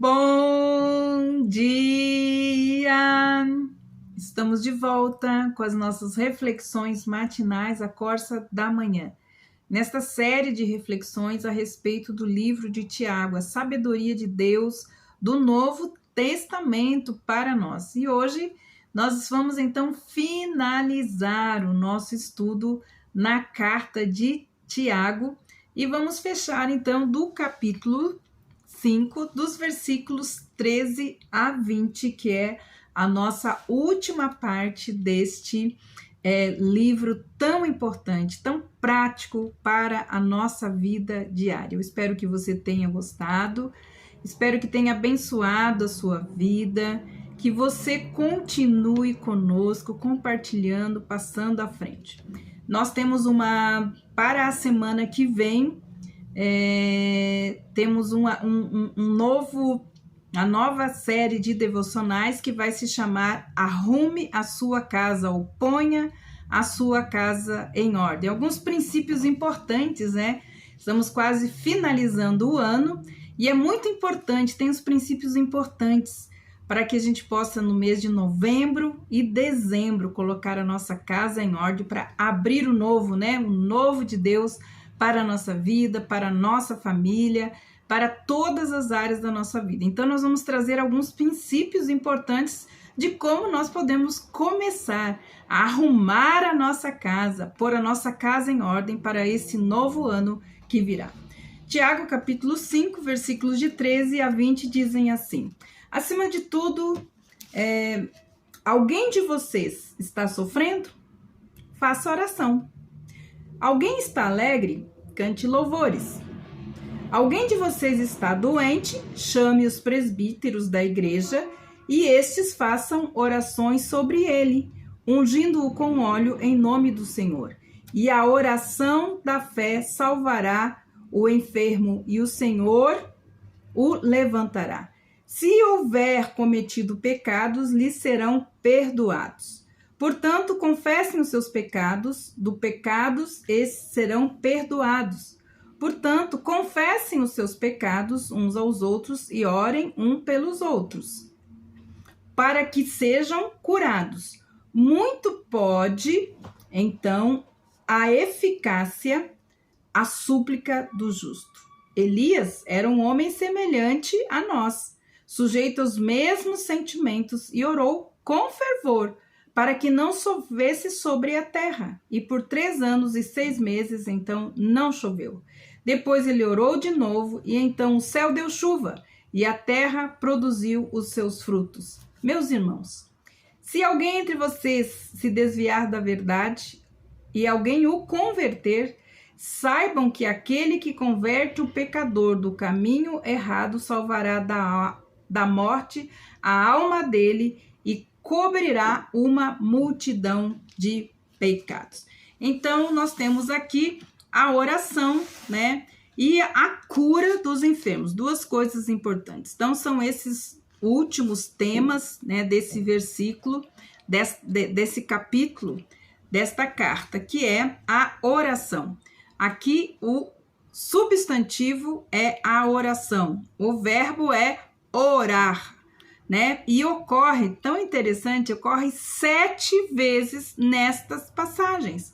Bom dia! Estamos de volta com as nossas reflexões matinais, a Corsa da Manhã. Nesta série de reflexões a respeito do livro de Tiago, a sabedoria de Deus do Novo Testamento para nós. E hoje nós vamos então finalizar o nosso estudo na carta de Tiago e vamos fechar então do capítulo 5, dos versículos 13 a 20, que é a nossa última parte deste livro tão importante, tão prático para a nossa vida diária. Eu espero que você tenha gostado, espero que tenha abençoado a sua vida, que você continue conosco, compartilhando, passando à frente. Nós temos para a semana que vem, temos uma nova série de devocionais que vai se chamar Arrume a Sua Casa, ou Ponha a Sua Casa em Ordem. Alguns princípios importantes, né? Estamos quase finalizando o ano e é muito importante, tem os princípios importantes para que a gente possa no mês de novembro e dezembro colocar a nossa casa em ordem para abrir o novo, né? O novo de Deus para a nossa vida, para a nossa família, para todas as áreas da nossa vida. Então, nós vamos trazer alguns princípios importantes de como nós podemos começar a arrumar a nossa casa, pôr a nossa casa em ordem para esse novo ano que virá. Tiago, capítulo 5, versículos de 13 a 20, dizem assim: acima de tudo, alguém de vocês está sofrendo? Faça oração. Alguém está alegre? Cante louvores. Alguém de vocês está doente? Chame os presbíteros da igreja e estes façam orações sobre ele, ungindo-o com óleo em nome do Senhor. E a oração da fé salvará o enfermo e o Senhor o levantará. Se houver cometido pecados, lhes serão perdoados. Portanto, confessem os seus pecados, esses serão perdoados. Portanto, confessem os seus pecados uns aos outros e orem um pelos outros, para que sejam curados. Muito pode, então, a eficácia, a súplica do justo. Elias era um homem semelhante a nós, sujeito aos mesmos sentimentos, e orou com fervor, para que não chovesse sobre a terra. E por 3 anos e 6 meses, então, não choveu. Depois ele orou de novo, e então o céu deu chuva, e a terra produziu os seus frutos. Meus irmãos, se alguém entre vocês se desviar da verdade, e alguém o converter, saibam que aquele que converte o pecador do caminho errado salvará da morte a alma dele e cobrirá uma multidão de pecados. Então, nós temos aqui a oração, né? E a cura dos enfermos. 2 coisas importantes. Então, são esses últimos temas, né, desse versículo, desse capítulo, desta carta, que é a oração. Aqui, o substantivo é a oração. O verbo é orar, né? E ocorre 7 vezes nestas passagens.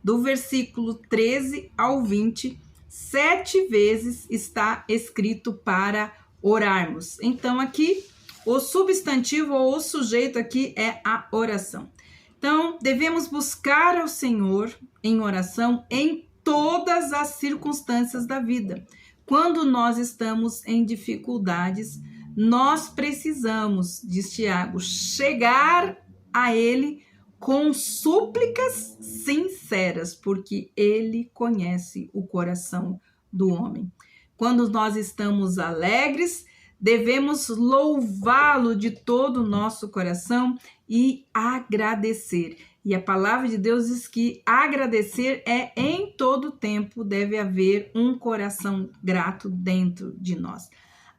Do versículo 13 ao 20, 7 vezes está escrito para orarmos. Então, aqui, o substantivo ou o sujeito aqui é a oração. Então, devemos buscar ao Senhor em oração em todas as circunstâncias da vida. Quando nós estamos em dificuldades, nós precisamos, diz Tiago, chegar a Ele com súplicas sinceras, porque Ele conhece o coração do homem. Quando nós estamos alegres, devemos louvá-lo de todo o nosso coração e agradecer. E a palavra de Deus diz que agradecer é em todo tempo, deve haver um coração grato dentro de nós.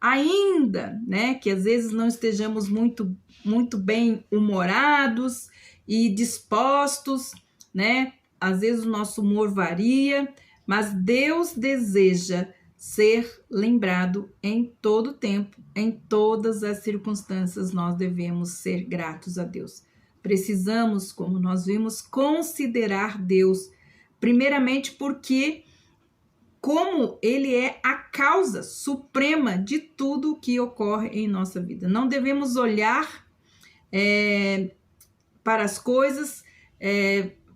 Ainda, né, que às vezes não estejamos muito bem humorados e dispostos, né? Às vezes o nosso humor varia, mas Deus deseja ser lembrado em todo tempo, em todas as circunstâncias, nós devemos ser gratos a Deus. Precisamos, como nós vimos, considerar Deus, primeiramente porque como ele é a causa suprema de tudo o que ocorre em nossa vida. Não devemos olhar para as coisas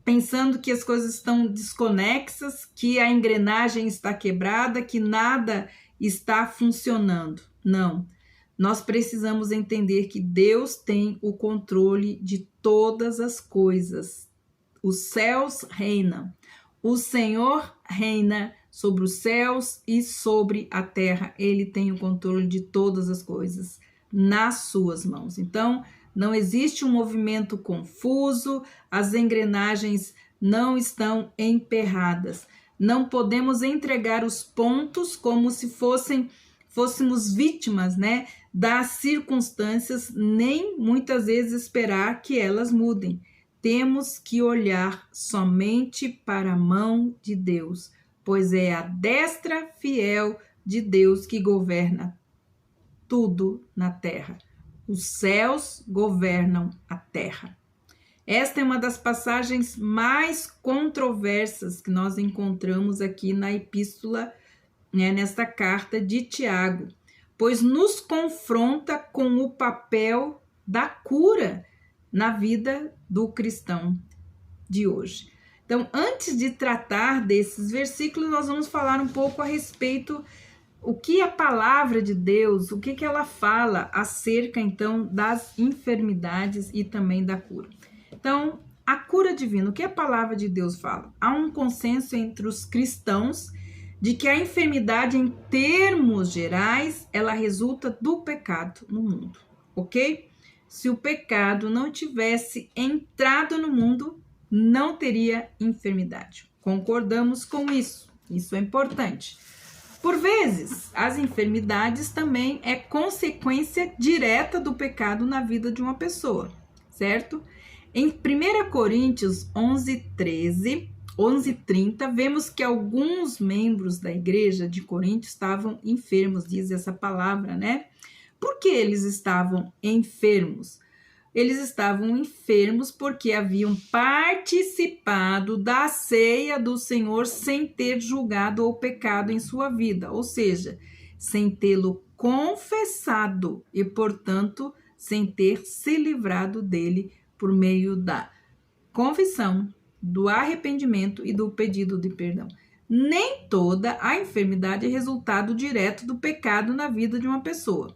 pensando que as coisas estão desconexas, que a engrenagem está quebrada, que nada está funcionando. Não. Nós precisamos entender que Deus tem o controle de todas as coisas. Os céus reinam. O Senhor reina sobre os céus e sobre a terra. Ele tem o controle de todas as coisas nas suas mãos. Então, não existe um movimento confuso, as engrenagens não estão emperradas. Não podemos entregar os pontos como se fôssemos vítimas, das circunstâncias, nem muitas vezes esperar que elas mudem. Temos que olhar somente para a mão de Deus, pois é a destra fiel de Deus que governa tudo na terra. Os céus governam a terra. Esta é uma das passagens mais controversas que nós encontramos aqui na epístola, nesta carta de Tiago, pois nos confronta com o papel da cura na vida do cristão de hoje. Então, antes de tratar desses versículos, nós vamos falar um pouco a respeito o que a palavra de Deus, o que ela fala acerca, então, das enfermidades e também da cura. Então, a cura divina, o que a palavra de Deus fala? Há um consenso entre os cristãos de que a enfermidade, em termos gerais, ela resulta do pecado no mundo, ok? Se o pecado não tivesse entrado no mundo, não teria enfermidade. Concordamos com isso, isso é importante. Por vezes, as enfermidades também é consequência direta do pecado na vida de uma pessoa, certo? Em 1 Coríntios 11:30, vemos que alguns membros da igreja de Corinto estavam enfermos, diz essa palavra, Por que eles estavam enfermos? Eles estavam enfermos porque haviam participado da ceia do Senhor sem ter julgado o pecado em sua vida, ou seja, sem tê-lo confessado e, portanto, sem ter se livrado dele por meio da confissão, do arrependimento e do pedido de perdão. Nem toda a enfermidade é resultado direto do pecado na vida de uma pessoa.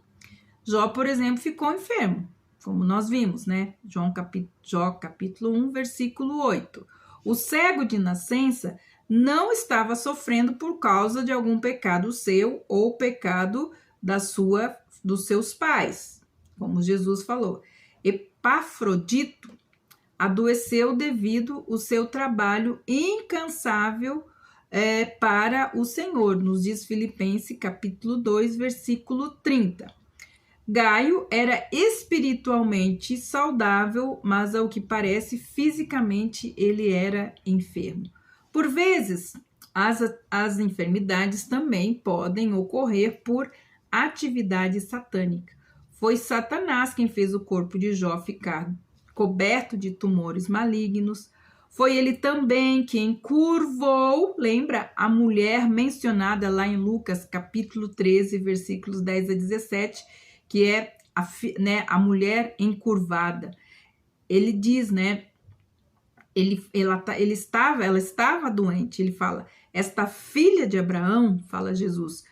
Jó, por exemplo, ficou enfermo, como nós vimos, Jó capítulo 1, versículo 8. O cego de nascença não estava sofrendo por causa de algum pecado seu ou pecado dos seus pais, como Jesus falou. Epafrodito adoeceu devido ao seu trabalho incansável para o Senhor, nos diz Filipenses capítulo 2, versículo 30. Gaio era espiritualmente saudável, mas ao que parece fisicamente ele era enfermo. Por vezes, as enfermidades também podem ocorrer por atividade satânica. Foi Satanás quem fez o corpo de Jó ficar coberto de tumores malignos. Foi ele também quem curvou, lembra, a mulher mencionada lá em Lucas capítulo 13, versículos 10 a 17, que é a mulher encurvada. Ele diz, ela estava doente. Ele fala, esta filha de Abraão, fala Jesus,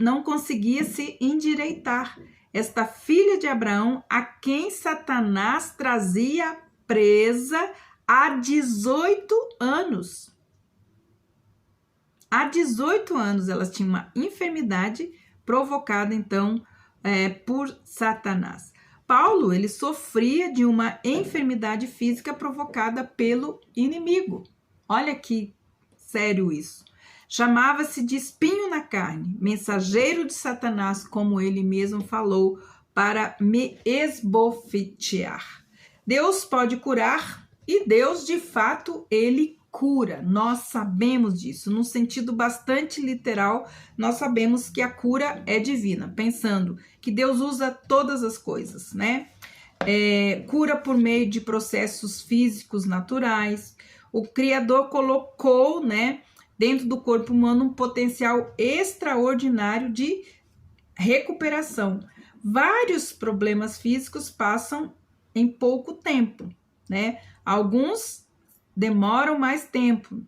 não conseguia se endireitar. Esta filha de Abraão, a quem Satanás trazia presa há 18 anos. Há 18 anos ela tinha uma enfermidade provocada, então, por Satanás. Paulo, ele sofria de uma enfermidade física provocada pelo inimigo. Olha que sério isso. Chamava-se de espinho na carne, mensageiro de Satanás, como ele mesmo falou, para me esbofetear. Deus pode curar e Deus, de fato, ele cura. Nós sabemos disso, num sentido bastante literal, nós sabemos que a cura é divina, pensando que Deus usa todas as coisas, né? Cura por meio de processos físicos naturais. O Criador colocou, né, dentro do corpo humano um potencial extraordinário de recuperação. Vários problemas físicos passam em pouco tempo, né? Alguns demoram mais tempo,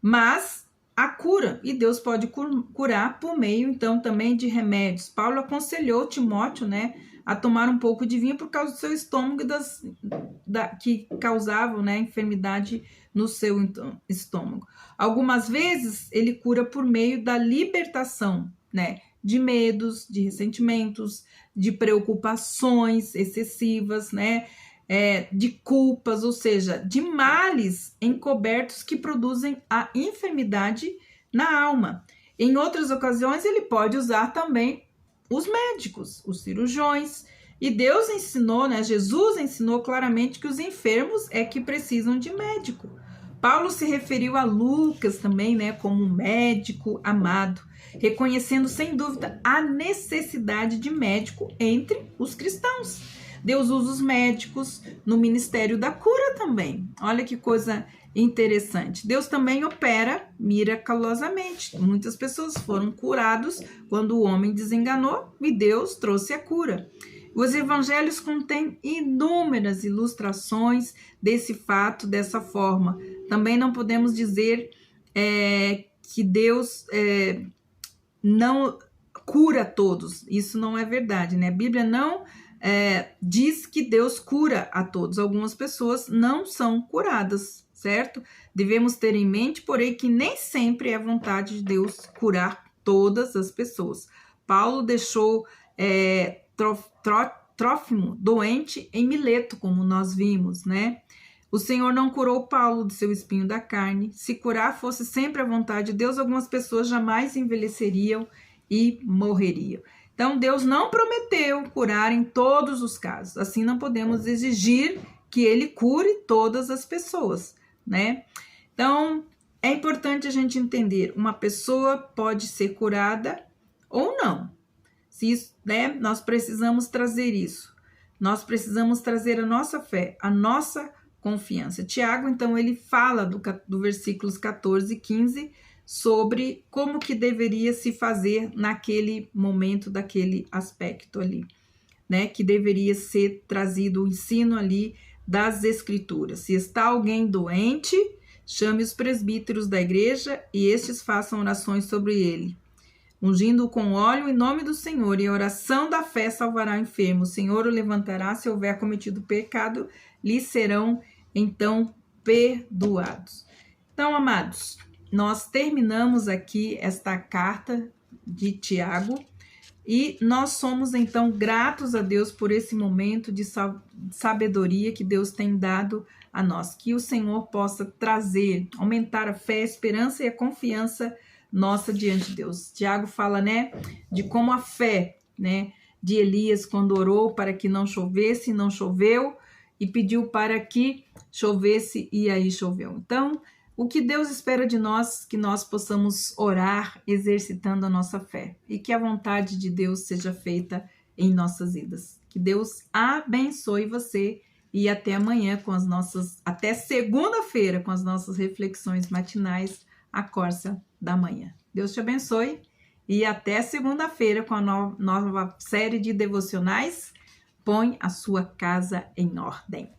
mas a cura, e Deus pode curar por meio, então, também de remédios. Paulo aconselhou Timóteo, né, a tomar um pouco de vinho por causa do seu estômago que causavam, né, enfermidade no seu estômago. Algumas vezes ele cura por meio da libertação, né, de medos, de ressentimentos, de preocupações excessivas, né, de culpas, ou seja, de males encobertos que produzem a enfermidade na alma. Em outras ocasiões, ele pode usar também os médicos, os cirurgiões. E Deus ensinou, né, Jesus ensinou claramente que os enfermos é que precisam de médico. Paulo se referiu a Lucas também, né, como um médico amado, reconhecendo sem dúvida a necessidade de médico entre os cristãos. Deus usa os médicos no ministério da cura também. Olha que coisa interessante. Deus também opera miraculosamente. Muitas pessoas foram curadas quando o homem desenganou e Deus trouxe a cura. Os evangelhos contêm inúmeras ilustrações desse fato, dessa forma. Também não podemos dizer que Deus não cura todos. Isso não é verdade, né? A Bíblia não diz que Deus cura a todos. Algumas pessoas não são curadas, certo? Devemos ter em mente, porém, que nem sempre é vontade de Deus curar todas as pessoas. Paulo deixou Trófimo doente em Mileto, como nós vimos, né? O Senhor não curou Paulo do seu espinho da carne. Se curar fosse sempre a vontade de Deus, algumas pessoas jamais envelheceriam e morreriam. Então, Deus não prometeu curar em todos os casos. Assim, não podemos exigir que Ele cure todas as pessoas, né? Então, é importante a gente entender, uma pessoa pode ser curada ou não. Se isso, né, nós precisamos trazer isso. Nós precisamos trazer a nossa fé, a nossa confiança. Tiago, então, ele fala do versículos 14 e 15 sobre como que deveria se fazer naquele momento, daquele aspecto ali, né? Que deveria ser trazido o ensino ali das escrituras. Se está alguém doente, chame os presbíteros da igreja e estes façam orações sobre ele, ungindo-o com óleo em nome do Senhor, e a oração da fé salvará o enfermo. O Senhor o levantará, se houver cometido pecado, lhe serão então perdoados. Então, amados, nós terminamos aqui esta carta de Tiago e nós somos então gratos a Deus por esse momento de sabedoria que Deus tem dado a nós. Que o Senhor possa trazer, aumentar a fé, a esperança e a confiança nossa diante de Deus. Tiago fala, né, de como a fé, né, de Elias quando orou para que não chovesse, não choveu, e pediu para que chovesse e aí choveu. Então, o que Deus espera de nós, que nós possamos orar exercitando a nossa fé e que a vontade de Deus seja feita em nossas vidas. Que Deus abençoe você e até amanhã até segunda-feira com as nossas reflexões matinais, a Corsa da Manhã. Deus te abençoe e até segunda-feira com a nova série de devocionais. Põe a sua casa em ordem.